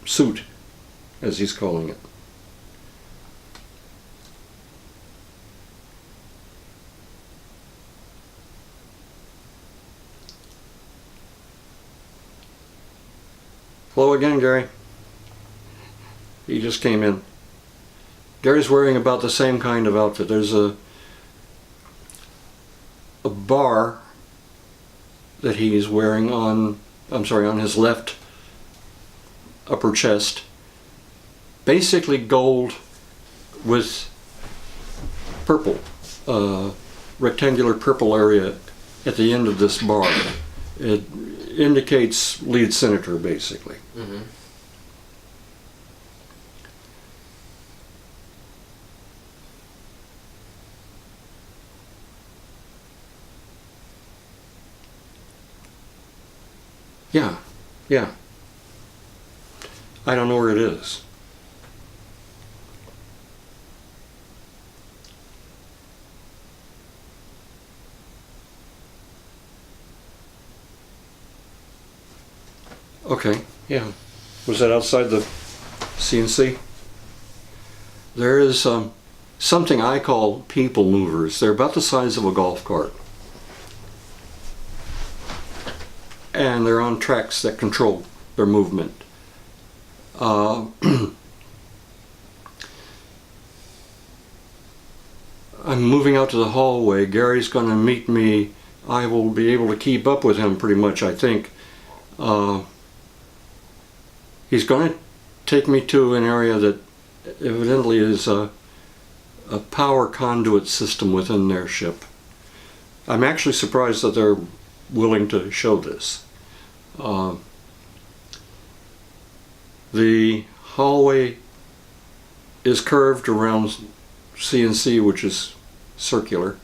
suit, as he's calling it. Hello again, Gary. He just came in. Gary's wearing about the same kind of outfit. There's a bar that he's wearing on, on his left upper chest. Basically gold with purple, rectangular purple area at the end of this bar. It indicates lead senator, basically. Mm-hmm. Yeah, yeah. I don't know where it is. Okay, yeah. Was that outside the CNC? There is something I call people movers. They're about the size of a golf cart. And they're on tracks that control their movement. I'm moving out to the hallway. Gary's going to meet me. I will be able to keep up with him pretty much, I think. He's going to take me to an area that evidently is a power conduit system within their ship. I'm actually surprised that they're willing to show this. The hallway is curved around CNC, which is circular.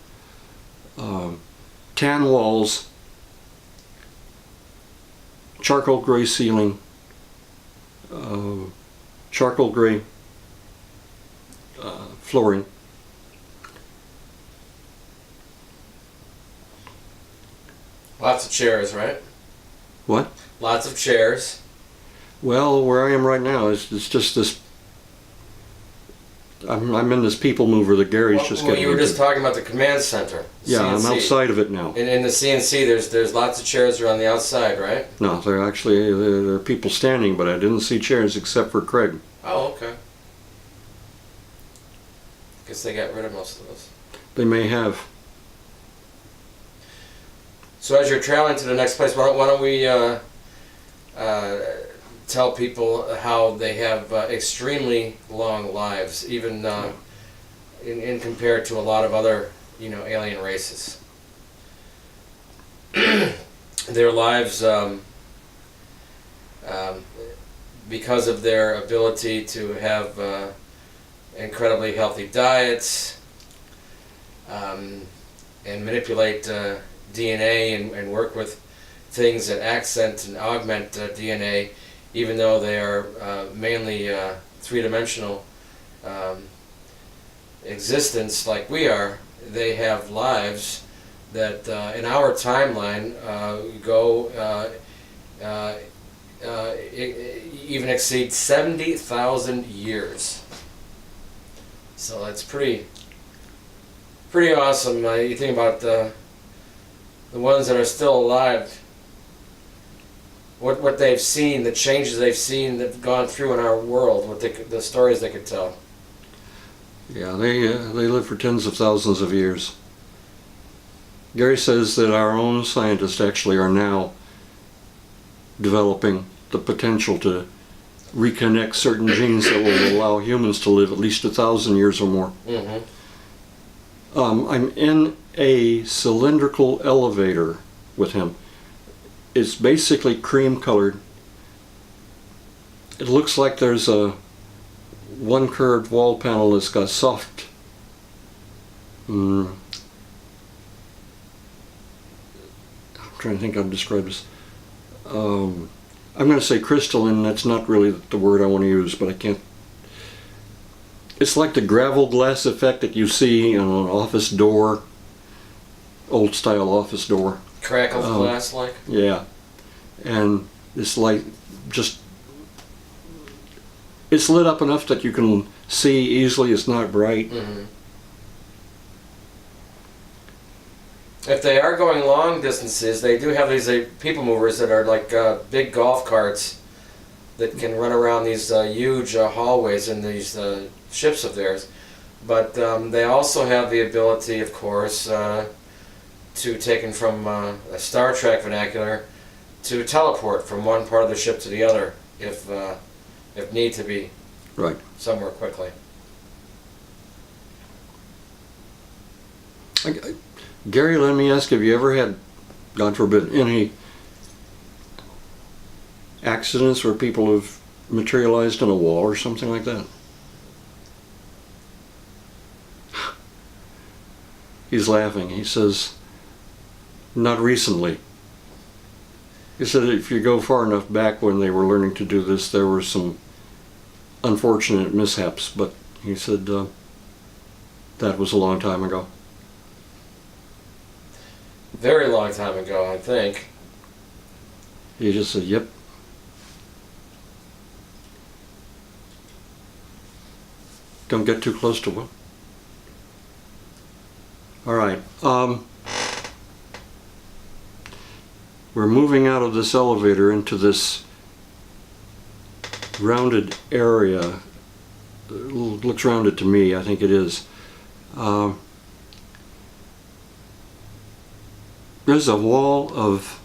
Tan walls, charcoal gray ceiling, charcoal gray flooring. Lots of chairs, right? What? Lots of chairs. Well, where I am right now is it's just this. I'm in this people mover that Gary's just getting. You were just into. talking about the command center. Yeah, CNC. I'm outside of it now. In the CNC, there's lots of chairs around the outside, right? No, there are people standing, but I didn't see chairs except for Craig. Oh, okay. Guess they got rid of most of those. They may have. So as you're traveling to the next place, why don't we tell people how they have extremely long lives, even in compared to a lot of other, alien races. Their lives, because of their ability to have incredibly healthy diets and manipulate DNA and work with things that accent and augment DNA, even though they are mainly three-dimensional existence like we are. They have lives that in our timeline even exceed 70,000 years. So that's pretty awesome. You think about the ones that are still alive, what they've seen, the changes they've seen, that've gone through in our world, the stories they could tell. Yeah, they live for tens of thousands of years. Gary says that our own scientists actually are now developing the potential to reconnect certain genes that will allow humans to live at least 1,000 years or more. Mm-hmm. I'm in a cylindrical elevator with him. It's basically cream colored. It looks like there's one curved wall panel that's got soft I'm trying to think how to describe this. I'm going to say crystalline. That's not really the word I want to use, but I can't. It's like the gravel glass effect that you see on an office door, old style office door. Crackled glass like? Yeah. And it's like just It's lit up enough that you can see easily. It's not bright. Mm-hmm. If they are going long distances, they do have these people movers that are like big golf carts that can run around these huge hallways in these ships of theirs. But they also have the ability, of course, to, taken from a Star Trek vernacular, to teleport from one part of the ship to the other if need to be. Right. Somewhere quickly. Gary, let me ask, have you ever had, God forbid, any accidents where people have materialized in a wall or something like that? He's laughing. He says, not recently. He said if you go far enough back when they were learning to do this, there were some unfortunate mishaps, but he said that was a long time ago. Very long time ago, I think. He just said, yep. Don't get too close to one. All right. We're moving out of this elevator into this rounded area. It looks rounded to me. I think it is. There's a wall of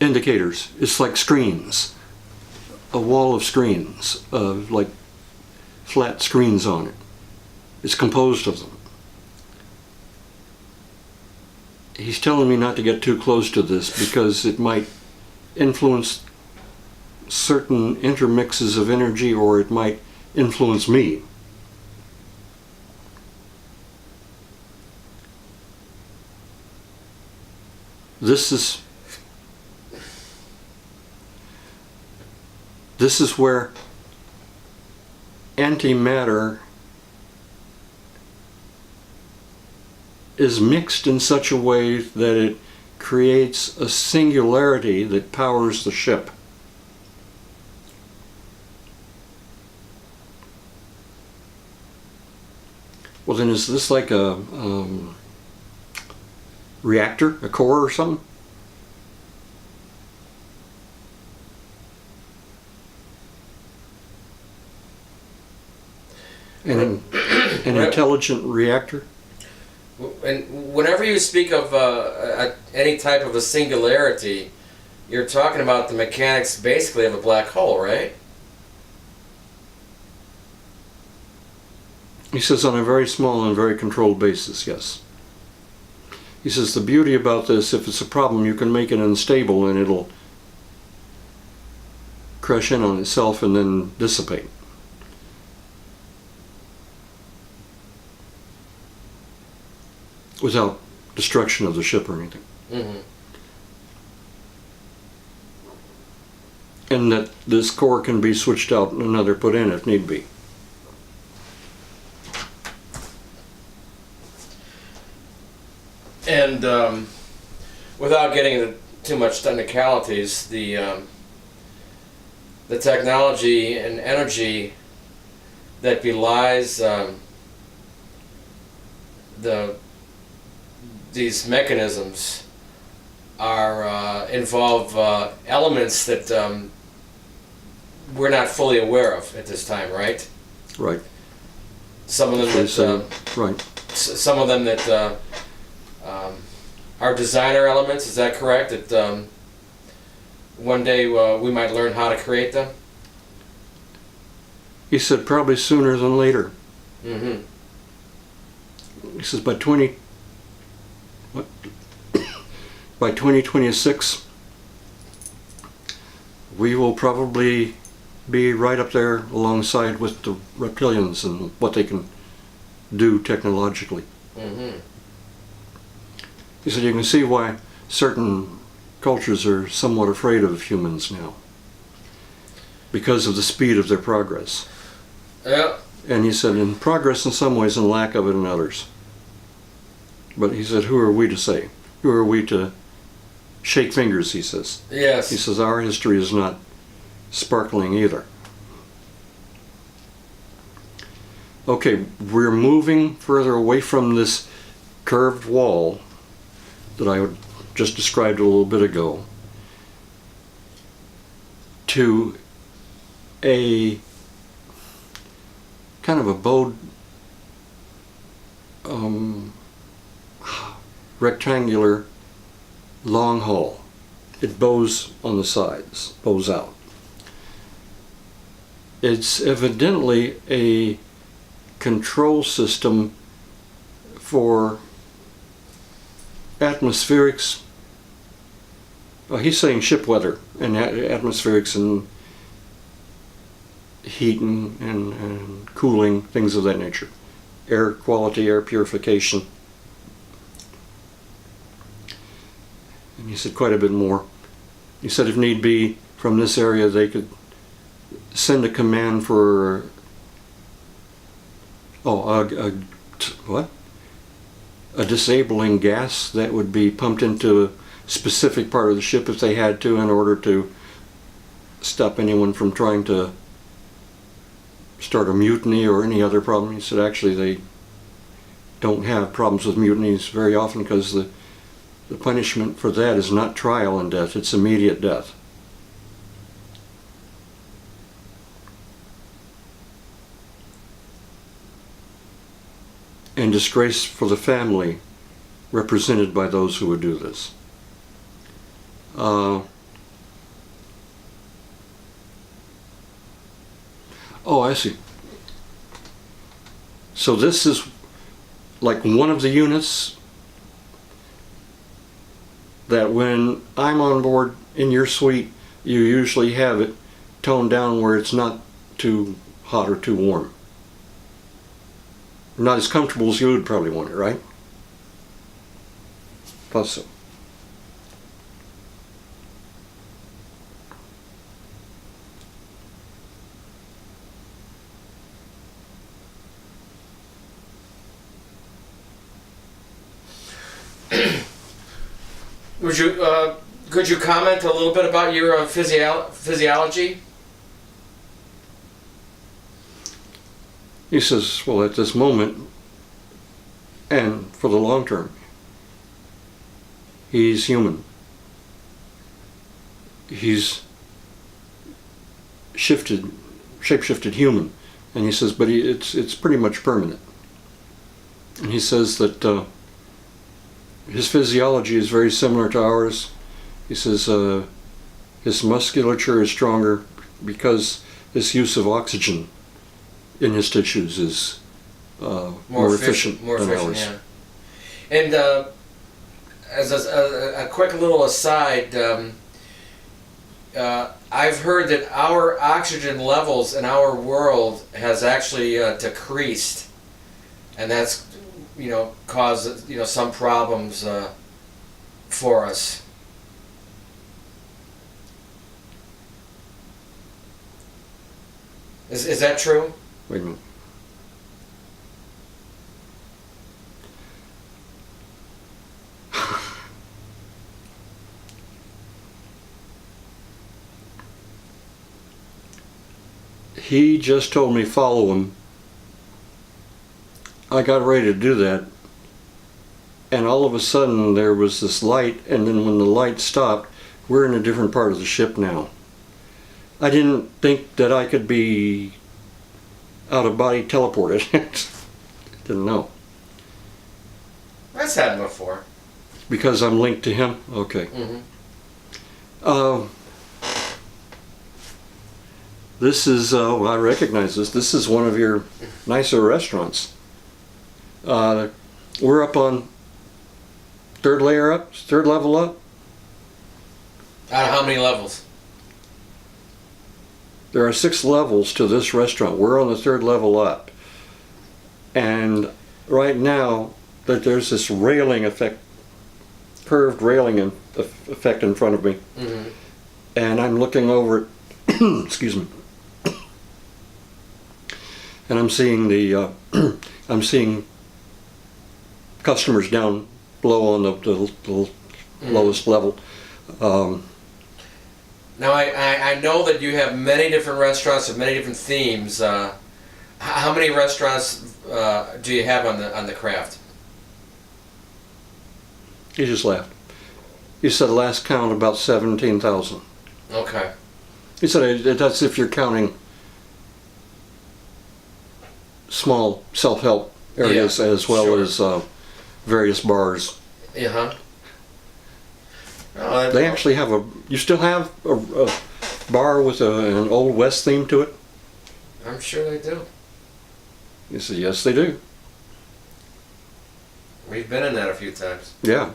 indicators. It's like screens. A wall of screens, like flat screens on it. It's composed of them. He's telling me not to get too close to this because it might influence certain intermixes of energy, or it might influence me. This is where antimatter is mixed in such a way that it creates a singularity that powers the ship. Well, then is this like a reactor, a core or something? An intelligent reactor? And whenever you speak of any type of a singularity, you're talking about the mechanics basically of a black hole, right? He says on a very small and very controlled basis, yes. He says the beauty about this, if it's a problem, you can make it unstable and it'll crash in on itself and then dissipate. Without destruction of the ship or anything. Mm-hmm. And that this core can be switched out and another put in if need be. And without getting into too much technicalities, the technology and energy that belies these mechanisms are involve elements that we're not fully aware of at this time, right? Right. Some of them that right. Some of them that are designer elements. Is that correct? That one day we might learn how to create them. He said probably sooner than later. Mm-hmm. He says by 2026 we will probably be right up there alongside with the reptilians and what they can do technologically. Mm-hmm. He said you can see why certain cultures are somewhat afraid of humans now because of the speed of their progress. Yeah. And he said in progress in some ways and lack of it in others. But he said, who are we to say? Who are we to shake fingers, he says. Yes. He says, our history is not sparkling either. Okay, we're moving further away from this curved wall that I just described a little bit ago to a kind of a bowed rectangular long hall. It bows on the sides, bows out. It's evidently a control system for atmospherics. He's saying ship weather and atmospherics and heating and cooling, things of that nature. Air quality, air purification. And he said quite a bit more. He said if need be, from this area they could send a command for a disabling gas that would be pumped into a specific part of the ship if they had to, in order to stop anyone from trying to start a mutiny or any other problem. He said actually they don't have problems with mutinies very often because the punishment for that is not trial and death, it's immediate death. And disgrace for the family represented by those who would do this. Oh, I see. So this is like one of the units that when I'm on board in your suite, you usually have it toned down where it's not too hot or too warm. Not as comfortable as you would probably want it, right? Plus so. Would you could you comment a little bit about your physiology? He says, well, at this moment, and for the long term, he's human. He's shape-shifted human. And he says, but it's pretty much permanent. And he says that his physiology is very similar to ours. He says his musculature is stronger because his use of oxygen in his tissues is more efficient than ours. Yeah. And as a quick little aside, I've heard that our oxygen levels in our world has actually decreased, and that's caused some problems for us. Is that true? Wait a minute. He just told me follow him. I got ready to do that, and all of a sudden there was this light, and then when the light stopped, we're in a different part of the ship now. I didn't think that I could be out of body teleported. Didn't know. That's happened before. Because I'm linked to him? Okay. Mm-hmm. This is, I recognize this. This is one of your nicer restaurants. We're up on third level up. Out of how many levels? There are 6 levels to this restaurant. We're on the 3rd level up. And right now, that there's this railing effect, curved railing effect in front of me. Mm-hmm. And I'm looking over it, excuse me. And I'm seeing I'm seeing customers down below on the lowest level. Now, I know that you have many different restaurants with many different themes. How many restaurants do you have on the craft? He just laughed. He said last count about 17,000. Okay. He said that's if you're counting small self-help areas as well sure. as various bars. Uh-huh. Oh, They actually have you still have a bar with an Old West theme to it? I'm sure they do. He said, yes, they do. We've been in that a few times. Yeah.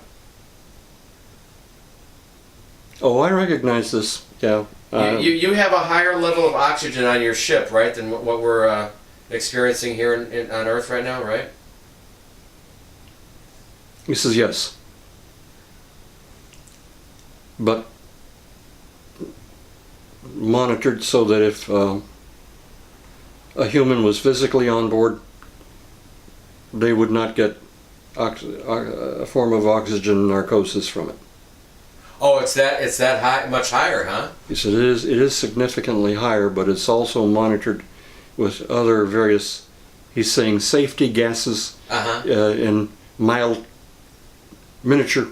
Oh, I recognize this. Yeah. You have a higher level of oxygen on your ship, right, than what we're experiencing here on Earth right now, right? He says, yes. But monitored so that if a human was physically on board, they would not get a form of oxygen narcosis from it. Oh, it's that high, much higher, huh? He said it is significantly higher, but it's also monitored with other various, he's saying, safety gases in mild miniature,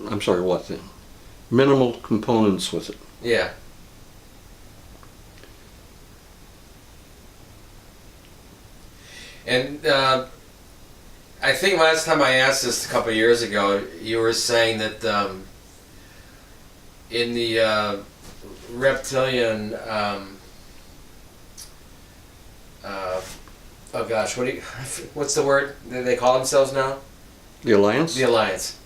I'm sorry, what then? Minimal components with it. Yeah. And I think last time I asked this a couple of years ago, you were saying that in the reptilian, oh gosh, what's the word that they call themselves now? The Alliance? The Alliance.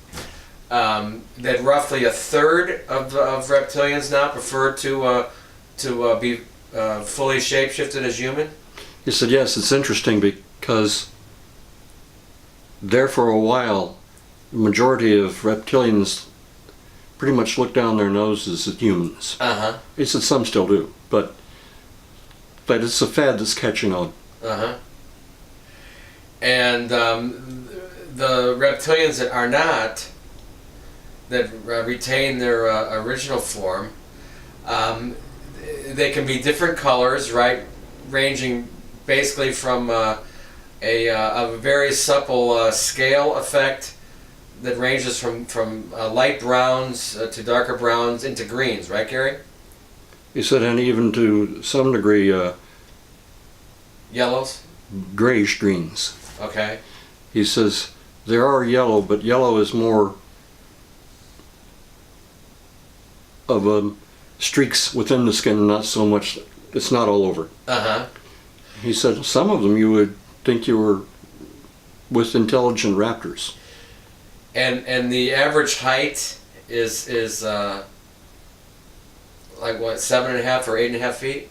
That roughly a third of reptilians now prefer to be fully shapeshifted as human. He said, yes, it's interesting because there for a while, the majority of reptilians pretty much look down their noses at humans. Uh-huh. He said some still do, but it's a fad that's catching on. Uh-huh. And the reptilians that are not, that retain their original form, they can be different colors, right? Ranging basically from a very supple scale effect that ranges from light browns to darker browns into greens, right, Gary? He said, and even to some degree, Yellows? grayish greens. Okay. He says, there are yellow, but yellow is more of streaks within the skin, not so much, it's not all over. Uh-huh. He said, some of them you would think you were with intelligent raptors. And the average height is like what, 7.5 or 8.5 feet?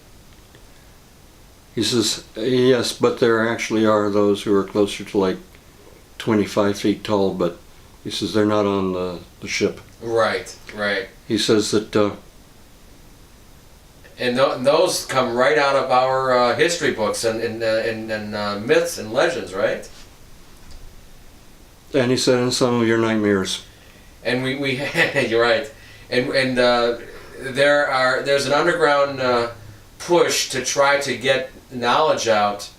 He says, yes, but there actually are those who are closer to like 25 feet tall, but he says they're not on the ship. Right, right. He says that... and those come right out of our history books and myths and legends, right? and he said, in some of your nightmares. And we you're right. And there's an underground push to try to get knowledge out.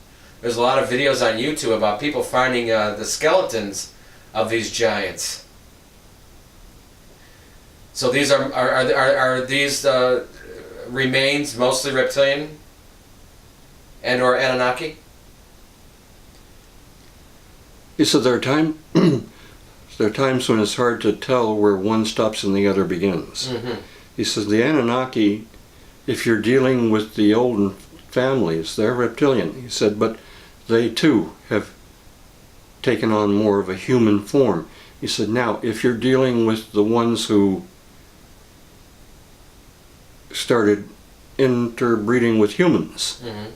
There's a lot of videos on YouTube about people finding the skeletons of these giants. So these are these remains mostly reptilian and or Anunnaki? He said there are times when it's hard to tell where one stops and the other begins. Mm-hmm. He says the Anunnaki, if you're dealing with the olden families, they're reptilian. He said, but they too have taken on more of a human form. He said, now if you're dealing with the ones who started interbreeding with humans, Mm-hmm.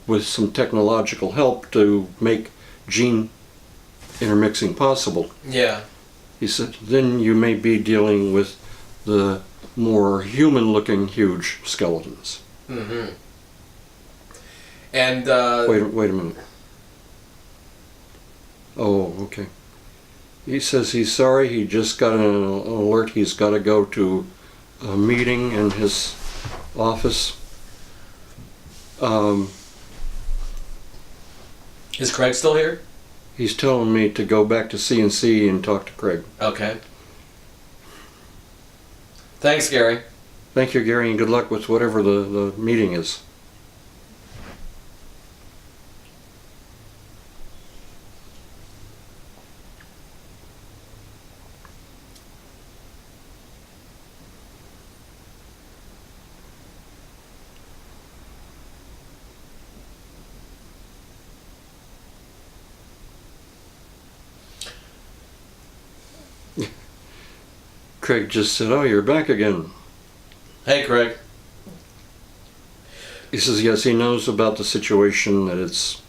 with some technological help to make gene intermixing possible. Yeah. He said, then you may be dealing with the more human-looking huge skeletons. Mm-hmm. And Wait a minute. Oh, okay. He says he's sorry. He just got an alert. He's got to go to a meeting in his office. Is Craig still here? He's telling me to go back to C&C and talk to Craig. Okay. Thanks, Gary. Thank you, Gary, and good luck with whatever the meeting is. Craig just said, "Oh, you're back again." Hey, Craig. He says, yes, he knows about the situation, that it's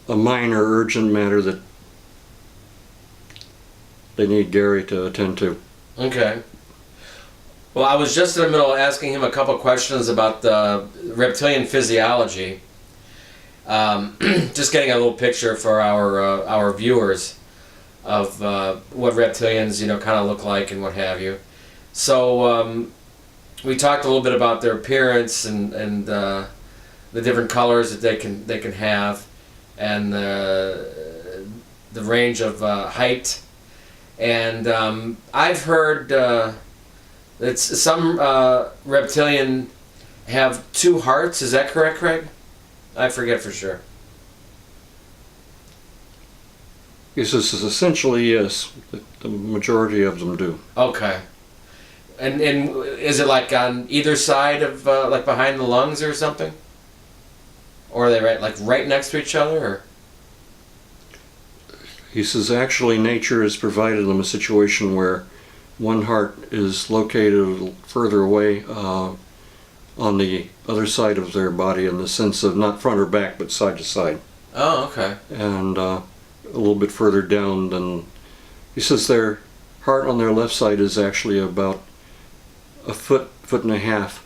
a minor urgent matter that they need Gary to attend to. Okay. Well, I was just in the middle of asking him a couple questions about the reptilian physiology. Just getting a little picture for our viewers of what reptilians, kind of look like and what have you. So we talked a little bit about their appearance and the different colors that they can have, and the range of height. And I've heard that some reptilian have two hearts. Is that correct, Craig? I forget for sure. He says, essentially, yes, the majority of them do. Okay. And is it like on either side of like behind the lungs or something? Or are they right next to each other? Or? He says, actually, nature has provided them a situation where one heart is located further away on the other side of their body, in the sense of not front or back, but side to side. Oh, okay. And a little bit further down than... He says their heart on their left side is actually about a foot and a half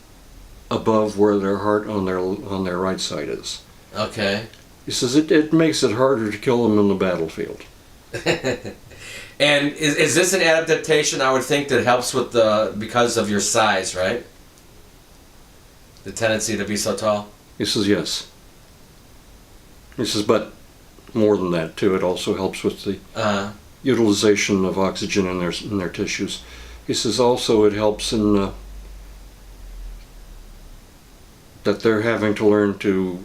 above where their heart on their right side is. Okay. He says it makes it harder to kill them in the battlefield. And is this an adaptation, I would think, that helps with because of your size, right? The tendency to be so tall? He says yes. He says, but more than that too, it also helps with the utilization of oxygen in their tissues. He says also it helps in that they're having to learn to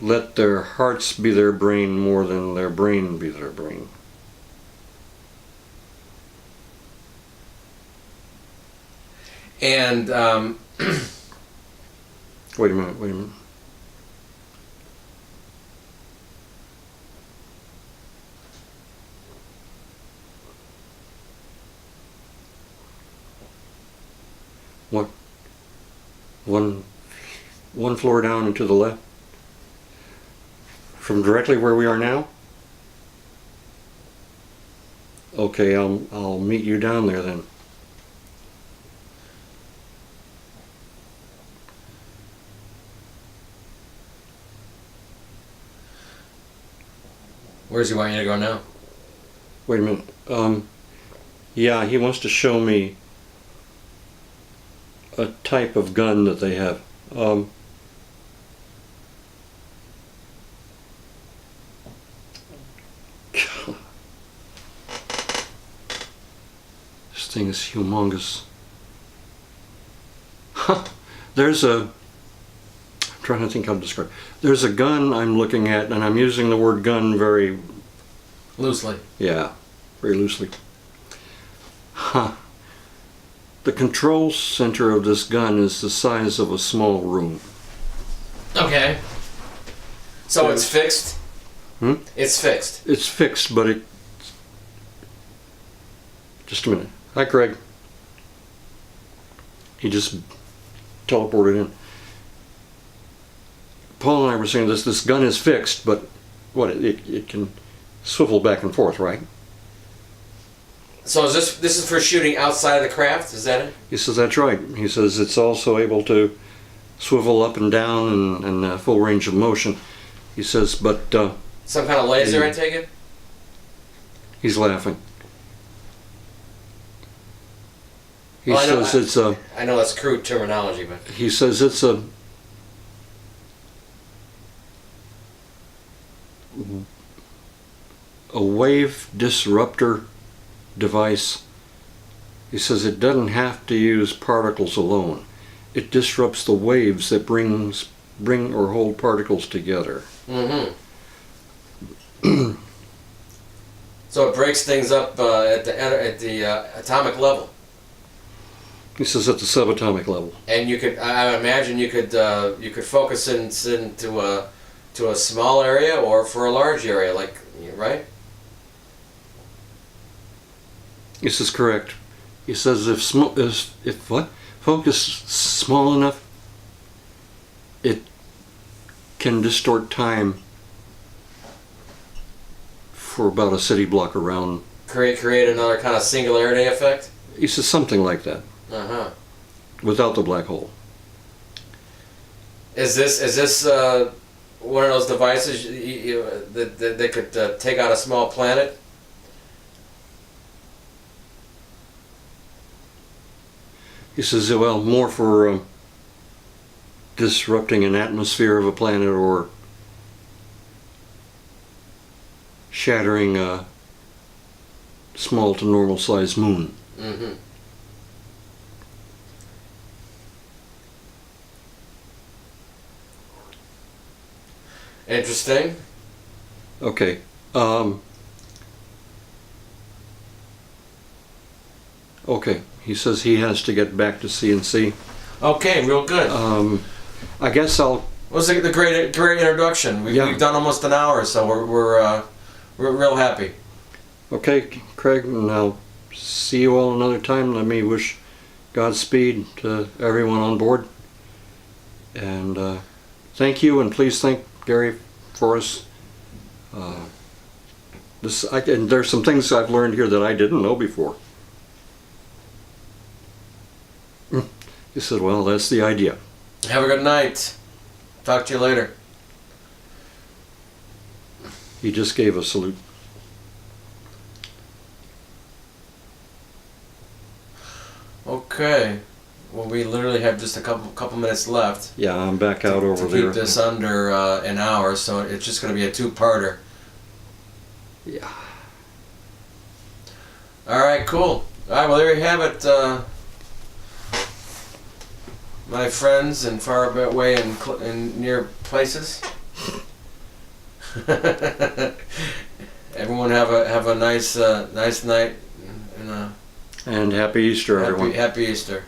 let their hearts be their brain more than their brain be their brain. And Wait a minute. What? One floor down and to the left? From directly where we are now? Okay, I'll meet you down there then. where does he want you to go now? Wait a minute. Yeah, he wants to show me a type of gun that they have. This thing is humongous. There's a... I'm trying to think how to describe. There's a gun I'm looking at, and I'm using the word gun very... Loosely. Yeah, very loosely. The control center of this gun is the size of a small room. Okay. So it's fixed? Hmm? It's fixed. It's fixed, but it... Just a minute. Hi, Craig. He just teleported in. Paul and I were saying this gun is fixed, but what, it can swivel back and forth, right? So is this is for shooting outside of the craft? Is that it? He says that's right. He says it's also able to swivel up and down and full range of motion. He says, but Some kind of laser, I take it? He's laughing. He Well, says it's a. I know that's crude terminology, but He says it's a wave disruptor device. He says it doesn't have to use particles alone. It disrupts the waves that bring or hold particles together. mm-hmm. So it breaks things up at the atomic level. He says at the subatomic level. And you could, I imagine, you could focus it into a small area or for a large area, like, right? This is correct. He says if what focus small enough, it can distort time for about a city block around. Create another kind of singularity effect. He says something like that. Uh-huh. Without the black hole. Is this one of those devices that could take out a small planet? He says, well, more for disrupting an atmosphere of a planet or shattering a small to normal sized moon. Mm-hmm. Interesting. Okay. Okay. He says he has to get back to CNC. Okay, real good. I guess I'll. Was the great introduction? We've done almost an hour, so we're real happy. Okay, Craig, and I'll see you all another time. Let me wish Godspeed to everyone on board. And thank you, and please thank Gary for us. And there's some things I've learned here that I didn't know before. He said, well, that's the idea. Have a good night. Talk to you later. He just gave a salute. Okay. Well, we literally have just a couple minutes left. Yeah, I'm back out over there. To keep this under an hour, so it's just going to be a two-parter. Yeah. All right, cool. All right, well, there you have it, my friends in far away and near places. Everyone have a nice night, And happy Easter, everyone. Happy Easter.